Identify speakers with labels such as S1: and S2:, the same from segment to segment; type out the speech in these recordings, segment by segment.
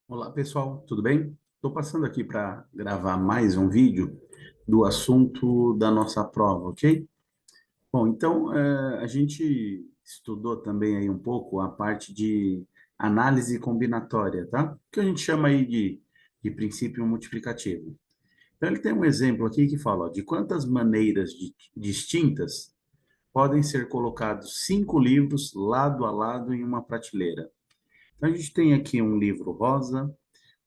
S1: Olá, pessoal, tudo bem? Estou passando aqui para gravar mais um vídeo do assunto da nossa prova, ok? Bom, então, a gente estudou também aí um pouco a parte de análise combinatória, tá? Que a gente chama aí de princípio multiplicativo. Então, ele tem um exemplo aqui que fala, ó, de quantas maneiras distintas podem ser colocados 5 livros lado a lado em uma prateleira. Então, a gente tem aqui um livro rosa,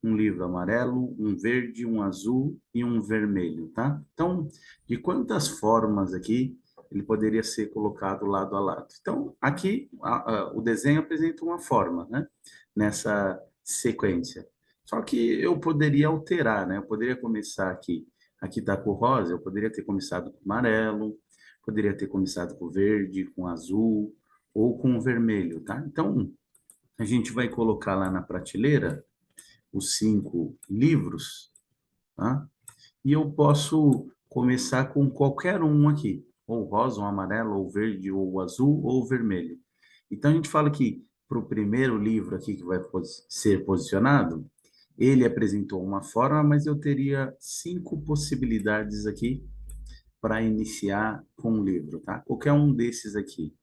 S1: um livro amarelo, um verde, um azul e um vermelho, tá? Então, de quantas formas aqui ele poderia ser colocado lado a lado? Então, aqui o desenho apresenta uma forma, né? Nessa sequência. Só que eu poderia alterar, né? Eu poderia começar aqui. Aqui está com o rosa, eu poderia ter começado com o amarelo, poderia ter começado com o verde, com o azul ou com o vermelho, tá? Então, a gente vai colocar lá na prateleira os 5 livros, tá? E eu posso começar com qualquer um aqui, ou rosa, ou amarelo, ou verde, ou azul, ou vermelho. Então a gente fala que para o primeiro livro aqui que vai ser posicionado, ele apresentou uma forma, mas eu teria 5 possibilidades aqui para iniciar com o livro, tá? Qualquer um desses aqui.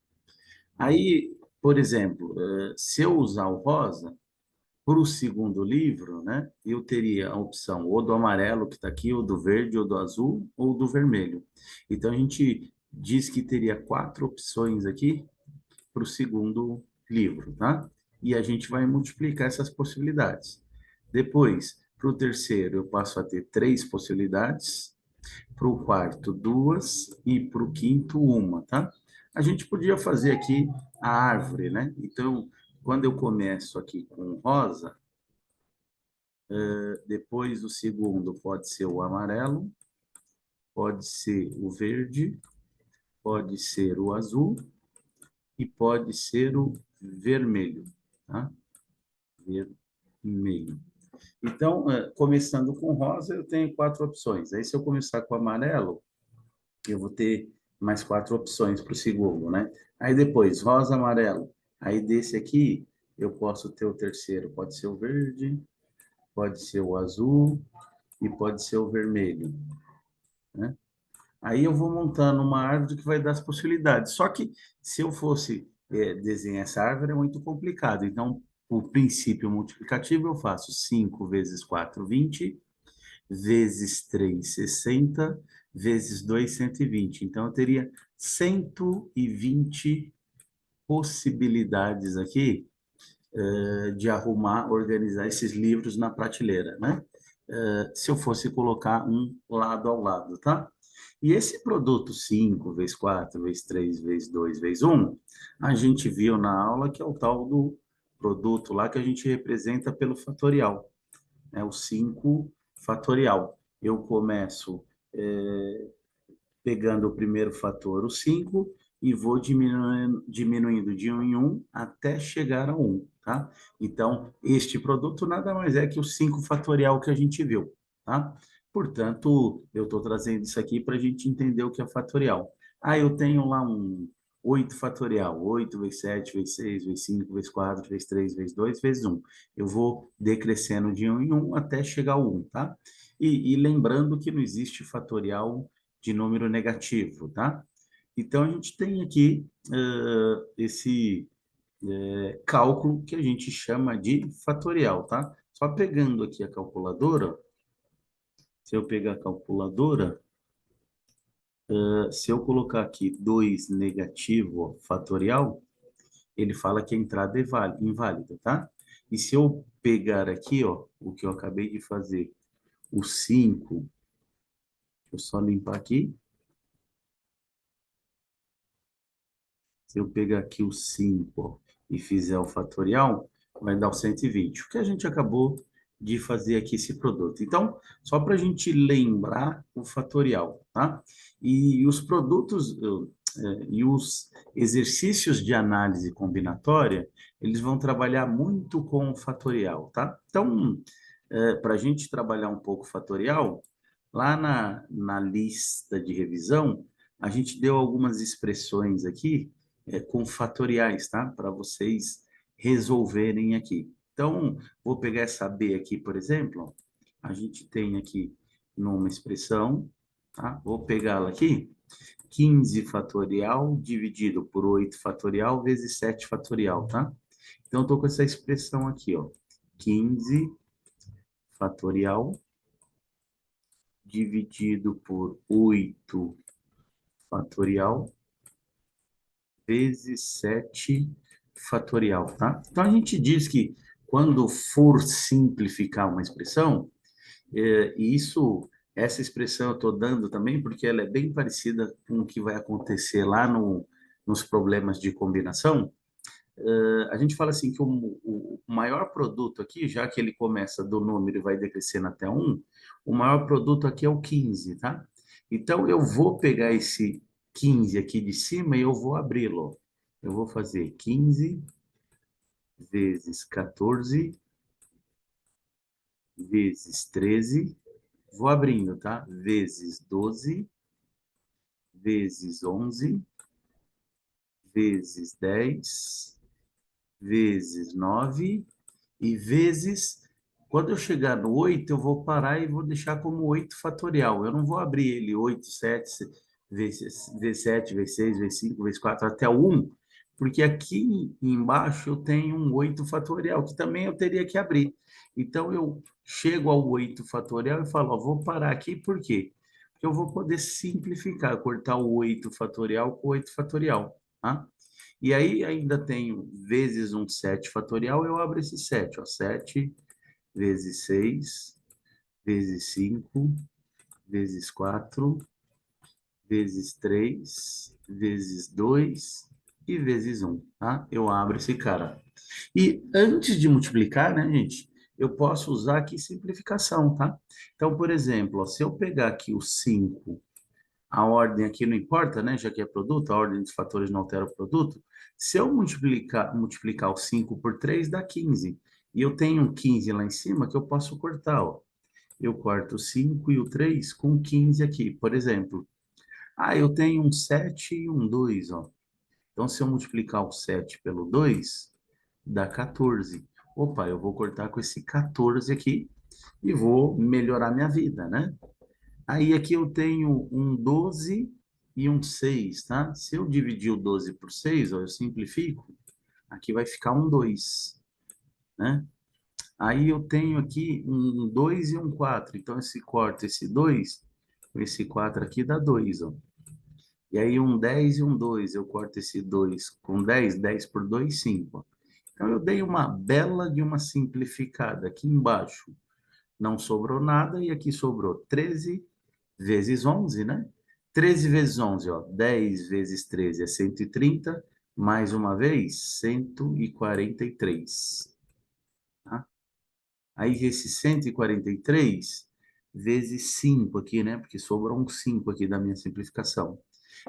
S1: Aí, por exemplo, se eu usar o rosa, para o segundo livro, né, eu teria a opção ou do amarelo que está aqui, ou do verde, ou do azul, ou do vermelho. Então, a gente diz que teria 4 opções aqui para o segundo livro, tá? E a gente vai multiplicar essas possibilidades. Depois, para o terceiro, eu passo a ter 3 possibilidades, para o quarto, 2, e para o quinto, uma, tá? A gente podia fazer aqui a árvore, né? Então, quando eu começo aqui com rosa, depois o segundo pode ser o amarelo, pode ser o verde, pode ser o azul e pode ser o vermelho, tá? Vermelho. Então, começando com rosa, eu tenho 4 opções. Aí, se eu começar com amarelo, eu vou ter mais 4 opções para o segundo, né? Aí depois, rosa, amarelo. Aí desse aqui, eu posso ter o terceiro. Pode ser o verde, pode ser o azul e pode ser o vermelho, né? Aí eu vou montando uma árvore que vai dar as possibilidades. Só que se eu fosse desenhar essa árvore é muito complicado. Então, o princípio multiplicativo eu faço 5 vezes 4, 20, vezes 3, 60, vezes 2, 120. Então, eu teria 120 possibilidades aqui de arrumar, organizar esses livros na prateleira, né? Se eu fosse colocar um lado ao lado, tá? E esse produto 5 vezes 4 vezes 3 vezes 2 vezes um, a gente viu na aula que é o tal do produto lá que a gente representa pelo fatorial, né? O 5 fatorial. Eu começo pegando o primeiro fator, o 5, e vou diminuindo de um em um até chegar a um, tá? Então, este produto nada mais é que o 5 fatorial que a gente viu, tá? Portanto, eu estou trazendo isso aqui para a gente entender o que é fatorial. Ah, eu tenho lá um 8 fatorial, 8 vezes 7 vezes 6 vezes 5 vezes 4 vezes 3 vezes 2 vezes um. Eu vou decrescendo de um em um até chegar ao um, tá? E lembrando que não existe fatorial de número negativo, tá? Então, a gente tem aqui esse cálculo que a gente chama de fatorial, tá? Só pegando aqui a calculadora, se eu pegar a calculadora, se eu colocar aqui 2 negativo fatorial, ele fala que a entrada é inválida, tá? E se eu pegar aqui, ó, o que eu acabei de fazer, o 5, deixa eu só limpar aqui, se eu pegar aqui o 5 ó, e fizer o fatorial, vai dar o 120, o que a gente acabou de fazer aqui esse produto. Então, só para a gente lembrar o fatorial, tá? E os produtos e os exercícios de análise combinatória, eles vão trabalhar muito com o fatorial, tá? Então, para a gente trabalhar um pouco o fatorial, lá na lista de revisão, a gente deu algumas expressões aqui com fatoriais, tá? Para vocês resolverem aqui. Então, vou pegar essa b aqui, por exemplo. A gente tem aqui numa expressão, tá? Vou pegá-la aqui. 15 fatorial dividido por 8 fatorial vezes 7 fatorial, tá? Então, eu estou com essa expressão aqui, ó. 15 fatorial dividido por 8 fatorial vezes 7 fatorial, tá? Então, a gente diz que quando for simplificar uma expressão, essa expressão eu estou dando também porque ela é bem parecida com o que vai acontecer lá nos problemas de combinação. A gente fala assim que o maior produto aqui, já que ele começa do número e vai decrescendo até 1, o maior produto aqui é o 15, tá? Então, eu vou pegar esse 15 aqui de cima e eu vou abri-lo. Eu vou fazer 15 vezes 14 vezes 13, vou abrindo, tá? Vezes 12, vezes 11, vezes 10, vezes 9 e vezes... Quando eu chegar no 8, eu vou parar e vou deixar como 8 fatorial. Eu não vou abrir ele 8, 7, V7, V6, V5, V4 até o 1, porque aqui embaixo eu tenho um 8 fatorial, que também eu teria que abrir. Então, eu chego ao 8 fatorial e falo, ó, vou parar aqui, por quê? Porque eu vou poder simplificar, cortar o 8 fatorial com 8 fatorial, tá? E aí ainda tenho vezes um 7 fatorial, eu abro esse 7, ó, 7 vezes 6, vezes 5, vezes 4, vezes 3, vezes 2 e vezes 1, tá? Eu abro esse cara. E antes de multiplicar, né, gente, eu posso usar aqui simplificação, tá? Então, por exemplo, ó, se eu pegar aqui o 5, a ordem aqui não importa, né? Já que é produto, a ordem dos fatores não altera o produto. Se eu multiplicar o 5 por 3, dá 15. E eu tenho um 15 lá em cima que eu posso cortar, ó. Eu corto o 5 e o 3 com 15 aqui, por exemplo. Ah, eu tenho um 7 e um 2, ó. Então, se eu multiplicar o 7 pelo 2, dá 14. Opa, eu vou cortar com esse 14 aqui e vou melhorar minha vida, né? Aí aqui eu tenho um 12 e um 6, tá? Se eu dividir o 12 por 6, ó, eu simplifico, aqui vai ficar um 2, né? Aí eu tenho aqui um 2 e um 4, então esse corta esse 2, esse 4 aqui dá 2, ó. E aí um 10 e um 2, eu corto esse 2 com 10, 10 por 2, 5. Então eu dei uma bela de uma simplificada aqui embaixo. Não sobrou nada e aqui sobrou 13 vezes 11, né? 13 vezes 11, ó, 10 vezes 13 é 130, mais uma vez, 143. Tá? Aí esse 143 vezes 5 aqui, né? Porque sobrou um 5 aqui da minha simplificação.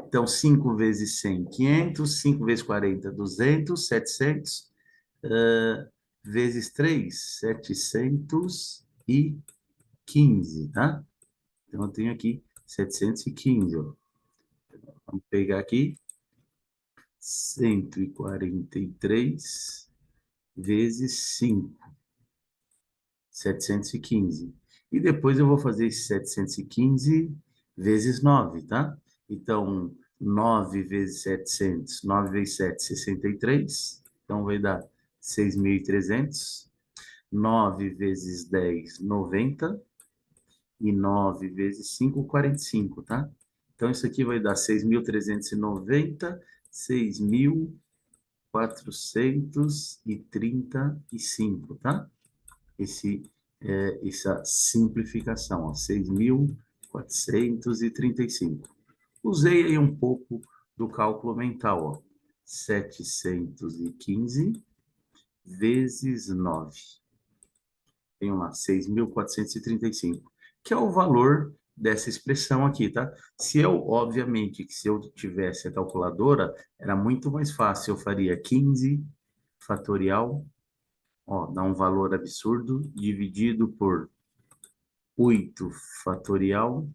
S1: Então, 5 vezes 100, 500, 5 vezes 40, 200, 700, vezes 3, 715, tá? Então, eu tenho aqui 715, ó. Vamos pegar aqui 143 vezes 5, 715. E depois eu vou fazer esse 715 vezes 9, tá? Então, 9 vezes 700, 9 vezes 7, 63. Então, vai dar 6.300. 9 vezes 10, 90. E 9 vezes 5, 45, tá? Então, isso aqui vai dar 6.390, 6.435, tá? Essa simplificação, ó, 6.435. Usei aí um pouco do cálculo mental, ó. 715 vezes 9. Tenho lá 6.435, que é o valor dessa expressão aqui, tá? Se eu, obviamente, que se eu tivesse a calculadora, era muito mais fácil, eu faria 15 fatorial, ó, dá um valor absurdo, dividido por 8 fatorial,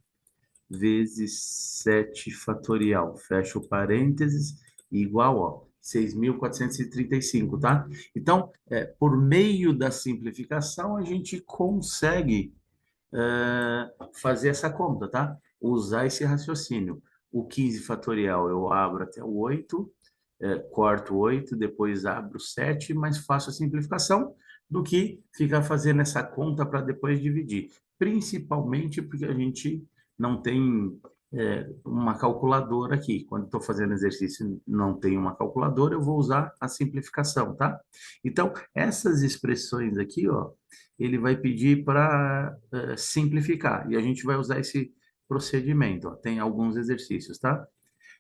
S1: vezes 7 fatorial, fecha o parênteses, igual, ó, 6.435, tá? Então, por meio da simplificação, a gente consegue fazer essa conta, tá? Usar esse raciocínio. O 15 fatorial eu abro até o 8, corto 8, depois abro 7, mas faço a simplificação do que ficar fazendo essa conta para depois dividir. Principalmente porque a gente não tem uma calculadora aqui. Quando estou fazendo exercício não tem uma calculadora, eu vou usar a simplificação, tá? Então, essas expressões aqui, ó, ele vai pedir para simplificar, e a gente vai usar esse procedimento, ó. Tem alguns exercícios, tá?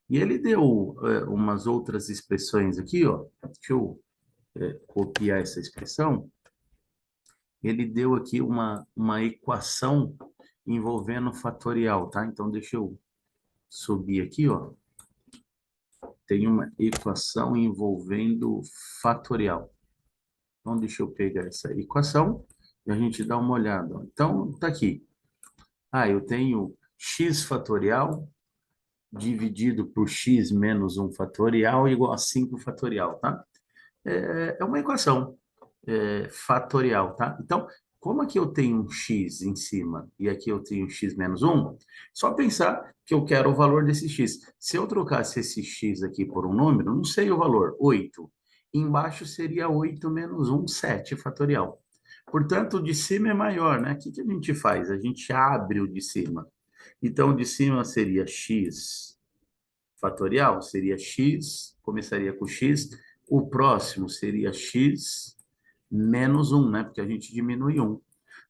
S1: E ele deu umas outras expressões aqui, ó. Deixa eu copiar essa expressão. Ele deu aqui uma equação envolvendo fatorial, tá? Então, deixa eu subir aqui, ó. Tem uma equação envolvendo fatorial. Então, deixa eu pegar essa equação e a gente dá uma olhada, ó. Então, tá aqui. Ah, eu tenho x fatorial dividido por x menos um fatorial igual a 5 fatorial, tá? É uma equação fatorial, tá? Então, como aqui eu tenho um x em cima e aqui eu tenho x menos um, só pensar que eu quero o valor desse x. Se eu trocasse esse x aqui por um número, não sei o valor, 8. Embaixo seria 8 menos um, 7 fatorial. Portanto, o de cima é maior, né? O que a gente faz? A gente abre o de cima. Então, o de cima seria x fatorial, seria x, começaria com x, o próximo seria x menos um, né? Porque a gente diminui um.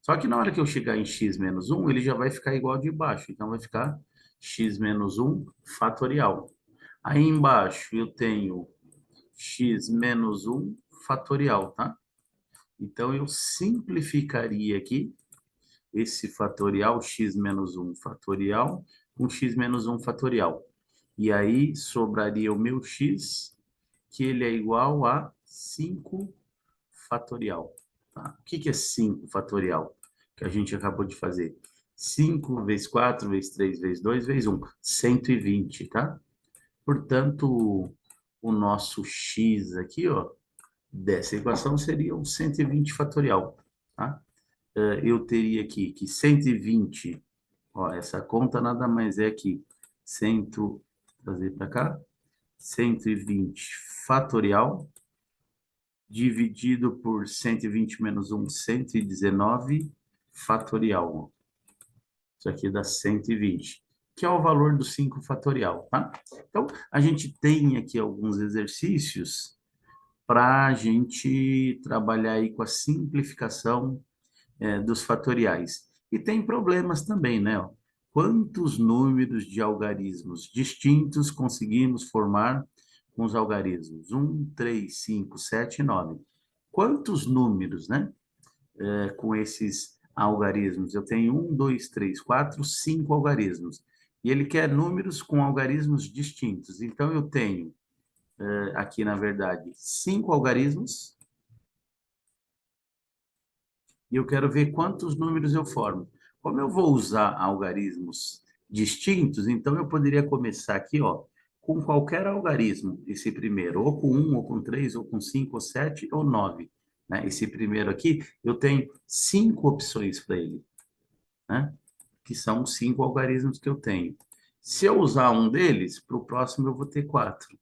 S1: Só que na hora que eu chegar em x menos um, ele já vai ficar igual de baixo. Então, vai ficar x menos um fatorial. Aí embaixo eu tenho x menos um fatorial, tá? Então, eu simplificaria aqui esse fatorial, x menos um fatorial, com x menos um fatorial. E aí sobraria o meu x, que ele é igual a 5 fatorial. Tá? O que é 5 fatorial? Que a gente acabou de fazer. 5 vezes 4 vezes 3 vezes 2 vezes 1. 120, tá? Portanto, o nosso x aqui, ó, dessa equação seria um 120 fatorial, tá? Eu teria aqui que 120, ó, essa conta nada mais é que 100, trazer para cá, 120 fatorial, dividido por 120 menos 1, 119 fatorial. Isso aqui dá 120, que é o valor do 5 fatorial, tá? Então, a gente tem aqui alguns exercícios para a gente trabalhar aí com a simplificação dos fatoriais. E tem problemas também, né? Ó. Quantos números de algarismos distintos conseguimos formar com os algarismos? 1, 3, 5, 7, 9. Quantos números, né? Com esses algarismos? Eu tenho 1, 2, 3, 4, 5 algarismos. E ele quer números com algarismos distintos. Então, eu tenho aqui, na verdade, 5 algarismos e eu quero ver quantos números eu formo. Como eu vou usar algarismos distintos, então eu poderia começar aqui, ó, com qualquer algarismo, esse primeiro, ou com 1, ou com 3, ou com 5, ou 7, ou 9. Né? Esse primeiro aqui, eu tenho 5 opções para ele, né? Que são os 5 algarismos que eu tenho. Se eu usar um deles, para o próximo eu vou ter 4.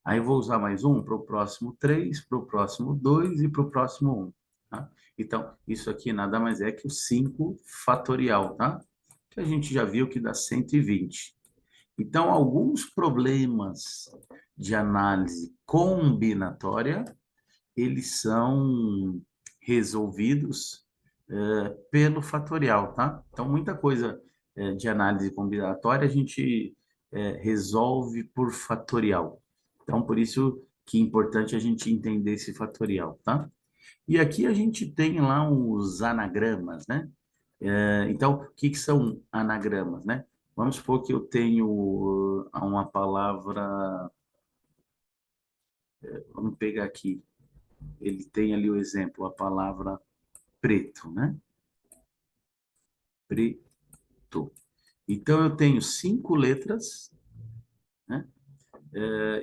S1: Aí eu vou usar mais um para o próximo 3, para o próximo 2 e para o próximo 1. Tá? Então, isso aqui nada mais é que o 5 fatorial, tá? Que a gente já viu que dá 120. Então, alguns problemas de análise combinatória, eles são resolvidos pelo fatorial, tá? Então, muita coisa de análise combinatória a gente resolve por fatorial. Então, por isso que é importante a gente entender esse fatorial, tá? E aqui a gente tem lá os anagramas, né? Então, o que são anagramas, né? Vamos supor que eu tenho uma palavra, vamos pegar aqui, ele tem ali o exemplo, a palavra preto, né? Preto. Então, eu tenho 5 letras, né?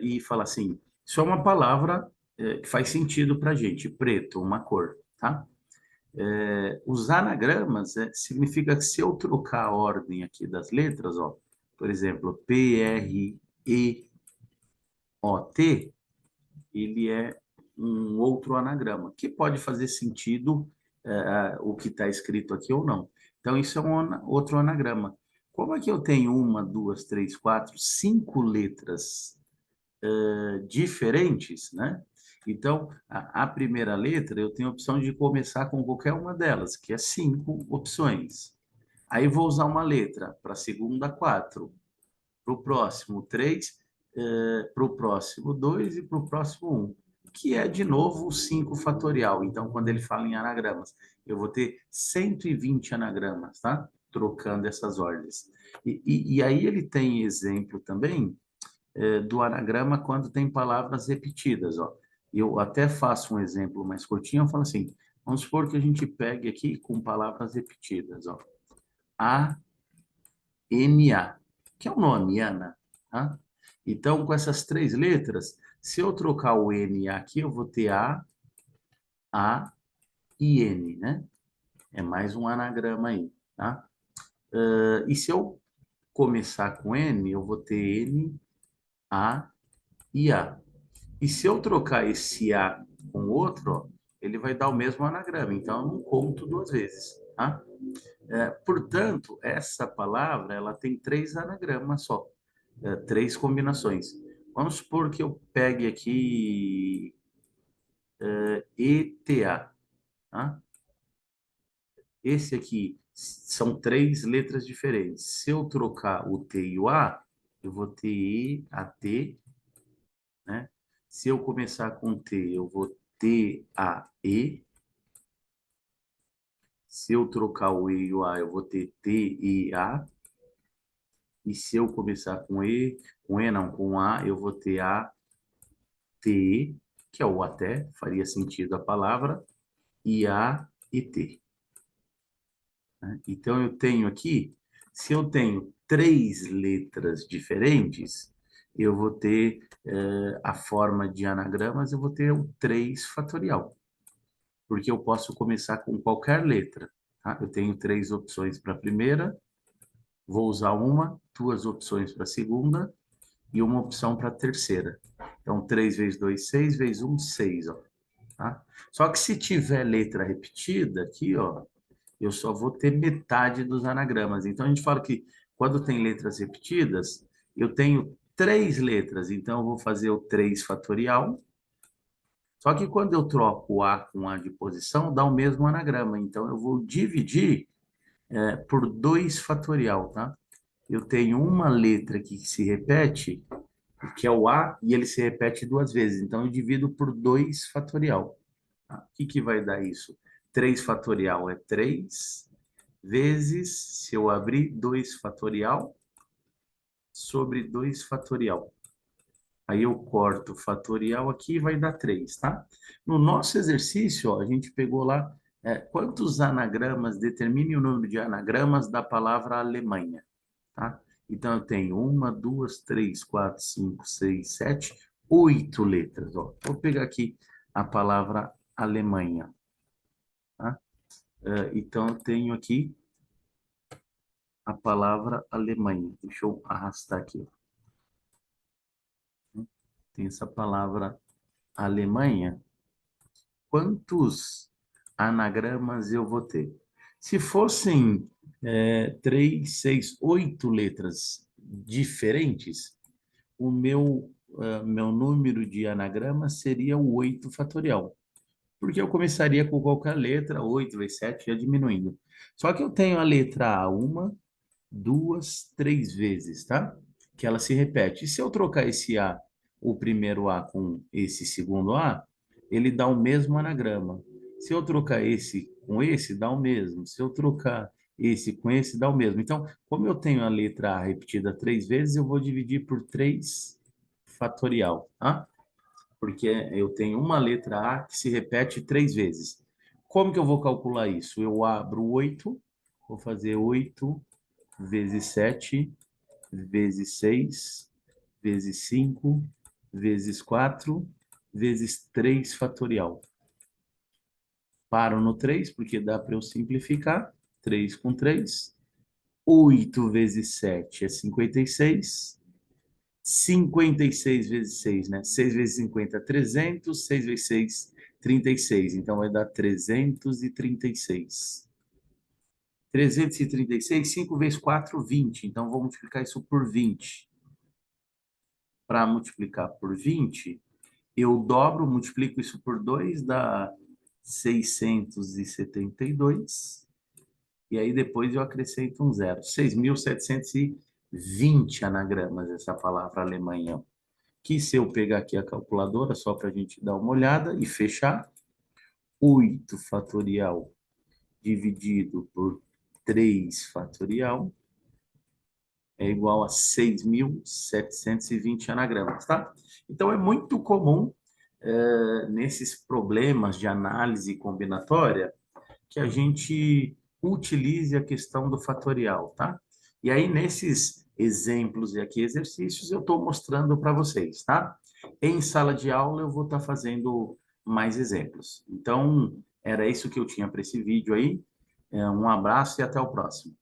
S1: E fala assim, Isso é uma palavra que faz sentido para a gente, preto, uma cor, tá? Os anagramas significa que se eu trocar a ordem aqui das letras, ó, por exemplo, P-R-E-O-T, ele é um outro anagrama, que pode fazer sentido o que está escrito aqui ou não. Então, isso é outro anagrama. Como é que eu tenho uma, duas, três, quatro, cinco letras diferentes, né? Então, a primeira letra, eu tenho a opção de começar com qualquer uma delas, que é cinco opções. Aí vou usar uma letra para a segunda, quatro, para o próximo, três, para o próximo, dois e para o próximo, um, que é, de novo, o 5 fatorial. Então, quando ele fala em anagramas, eu vou ter 120 anagramas, tá? Trocando essas ordens. E aí ele tem exemplo também do anagrama quando tem palavras repetidas, ó. Eu até faço um exemplo mais curtinho, eu falo assim, vamos supor que a gente pegue aqui com palavras repetidas, ó. A-N-A, que é o nome, Ana, tá? Então, com essas três letras, se eu trocar o N aqui, eu vou ter A, A e N, né? É mais um anagrama aí, tá? E se eu começar com N, eu vou ter N, A e A. E se eu trocar esse A com outro, ó, ele vai dar o mesmo anagrama. Então, eu não conto duas vezes, tá? Portanto, essa palavra ela tem três anagramas só, três combinações. Vamos supor que eu pegue aqui ETA, tá? Esse aqui são três letras diferentes. Se eu trocar o T e o A, eu vou ter E, A, T, né? Se eu começar com T, eu vou T, A, E. Se eu trocar o E e o A, eu vou ter T, E, A. E se eu começar com E não, com A, eu vou ter A, T, E, que é o até, faria sentido a palavra, e A e T, né? Então, eu tenho aqui, se eu tenho três letras diferentes, eu vou ter a forma de anagramas, eu vou ter o 3 fatorial, porque eu posso começar com qualquer letra, tá? Eu tenho três opções para a primeira, vou usar uma, duas opções para a segunda e uma opção para a terceira. Então, 3 vezes 2, 6, vezes 1, 6, ó, tá? Só que se tiver letra repetida aqui, ó, eu só vou ter metade dos anagramas. Então, a gente fala que quando tem letras repetidas, eu tenho três letras, então eu vou fazer o 3 fatorial. Só que quando eu troco o A com A de posição, dá o mesmo anagrama. Então, eu vou dividir por 2 fatorial, tá? Eu tenho uma letra aqui que se repete, que é o A, e ele se repete duas vezes. Então, eu divido por 2 fatorial. Tá? O que que vai dar isso? 3 fatorial é 3 vezes, se eu abrir, 2 fatorial sobre 2 fatorial. Aí eu corto o fatorial aqui e vai dar 3, tá? No nosso exercício, ó, a gente pegou lá quantos anagramas, determine o número de anagramas da palavra Alemanha, tá? Então, eu tenho uma, duas, três, quatro, cinco, seis, sete, oito letras, ó. Vou pegar aqui a palavra Alemanha, tá? Então, eu tenho aqui a palavra Alemanha. Deixa eu arrastar aqui. Tem essa palavra Alemanha. Quantos anagramas eu vou ter? Se fossem três, seis, oito letras diferentes, o meu número de anagramas seria o 8 fatorial. Porque eu começaria com qualquer letra, 8 vezes 7, ia diminuindo. Só que eu tenho a letra A uma, duas, três vezes, tá? Que ela se repete. E se eu trocar esse A, o primeiro A com esse segundo A, ele dá o mesmo anagrama. Se eu trocar esse com esse, dá o mesmo. Se eu trocar esse com esse, dá o mesmo. Então, como eu tenho a letra A repetida três vezes, eu vou dividir por 3 fatorial, tá? Porque eu tenho uma letra A que se repete três vezes. Como que eu vou calcular isso? Eu abro 8, vou fazer 8 vezes 7 vezes 6 vezes 5 vezes 4 vezes 3 fatorial. Paro no 3, porque dá para eu simplificar. 3 com 3. 8 vezes 7 é 56. 56 vezes 6, né? 6 vezes 50 é 300. 6 vezes 6, 36. Então, vai dar 336. 336, 5 vezes 4, 20. Então, vou multiplicar isso por 20. Para multiplicar por 20, eu dobro, multiplico isso por 2, dá 672. E aí depois eu acrescento um zero. 6.720 anagramas, essa palavra Alemanha. Que se eu pegar aqui a calculadora, só para a gente dar uma olhada e fechar, 8 fatorial dividido por 3 fatorial é igual a 6.720 anagramas, tá? Então, é muito comum, nesses problemas de análise combinatória, que a gente utilize a questão do fatorial, tá? E aí, nesses exemplos e aqui exercícios, eu estou mostrando para vocês, tá? Em sala de aula, eu vou estar fazendo mais exemplos. Então, era isso que eu tinha para esse vídeo aí. Um abraço e até o próximo.